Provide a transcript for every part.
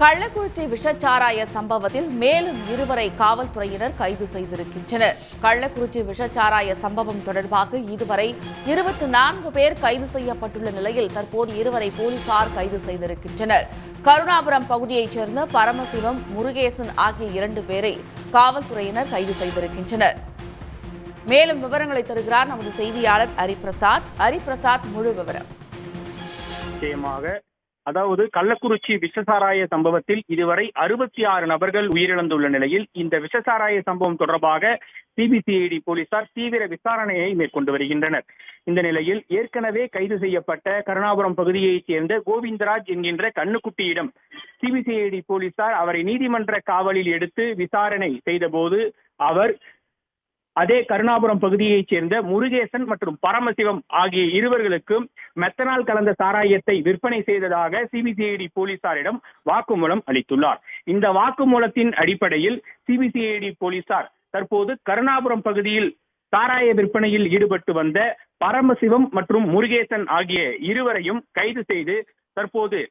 கள்ளக்குறிச்சி விஷச்சாராய சம்பவத்தில் மேலும் இருவரை காவல்துறையினர் கைது செய்திருக்கின்றனர். கள்ளக்குறிச்சி விஷச்சாராய சம்பவம் தொடர்பாக இதுவரை 24 பேர் கைது செய்யப்பட்டுள்ள நிலையில் தற்போது இருவரை போலீசார் கைது செய்திருக்கின்றனர். கருணாபுரம் பகுதியைச் சேர்ந்த பரமசிவம், முருகேசன் ஆகிய 2 பேரை காவல்துறையினர் கைது செய்திருக்கின்றனர். மேலும் விவரங்களை தருகிறார் நமது செய்தியாளர் ஹரிபிரசாத். ஹரிபிரசாத், முழு விவரம். அதாவது கள்ளக்குறிச்சி விஷசாராய சம்பவத்தில் இதுவரை 66 நபர்கள் உயிரிழந்துள்ள நிலையில் இந்த விஷசாராய சம்பவம் தொடர்பாக சிபிசிஐடி போலீசார் தீவிர விசாரணையை மேற்கொண்டு வருகின்றனர். இந்த நிலையில் ஏற்கனவே கைது செய்யப்பட்ட கருணாபுரம் பகுதியைச் சேர்ந்த கோவிந்தராஜ் என்கின்ற கண்ணுக்குட்டியிடம் சிபிசிஐடி போலீசார் அவரை நீதிமன்ற காவலில் எடுத்து விசாரணை செய்தபோது அவர் அதே கருணாபுரம் பகுதியைச் சேர்ந்த முருகேசன் மற்றும் பரமசிவம் ஆகிய இருவர்களுக்கும் மெத்தனால் கலந்த சாராயத்தை விற்பனை செய்ததாக சிபிசிஐடி போலீசாரிடம் வாக்குமூலம் அளித்துள்ளார். இந்த வாக்குமூலத்தின் அடிப்படையில் சிபிசிஐடி போலீசார் தற்போது கருணாபுரம் பகுதியில் சாராய விற்பனையில் ஈடுபட்டு வந்த பரமசிவம் மற்றும் முருகேசன் ஆகிய இருவரையும் கைது செய்து தற்போது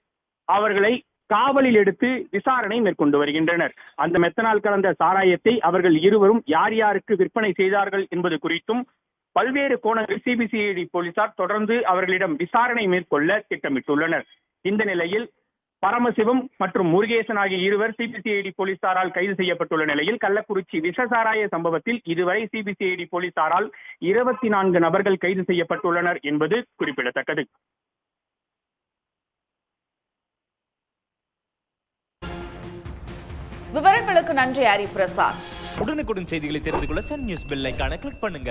அவர்களை காவலில் எடுத்து விசாரணை மேற்கொண்டு வருகின்றனர். அந்த மெத்தனால் கலந்த சாராயத்தை அவர்கள் இருவரும் யார் யாருக்கு விற்பனை செய்தார்கள் என்பது குறித்தும் பல்வேறு கோணங்களில் சிபிசிஐடி போலீசார் தொடர்ந்து அவர்களிடம் விசாரணை மேற்கொள்ள திட்டமிட்டுள்ளனர். இந்த நிலையில் பரமசிவம் மற்றும் முருகேசன் ஆகிய இருவர் சிபிசிஐடி போலீசாரால் கைது செய்யப்பட்டுள்ள நிலையில் கள்ளக்குறிச்சி விஷசாராய சம்பவத்தில் இதுவரை சிபிசிஐடி போலீசாரால் 24 நபர்கள் கைது செய்யப்பட்டுள்ளனர் என்பது குறிப்பிடத்தக்கது. விவரங்களுக்கு நன்றி ஹரிபிரசாத். உடனுக்குடன் செய்திகளை தெரிந்து கொள்ள சன் நியூஸ் பெல் ஐகானை கிளிக் பண்ணுங்க.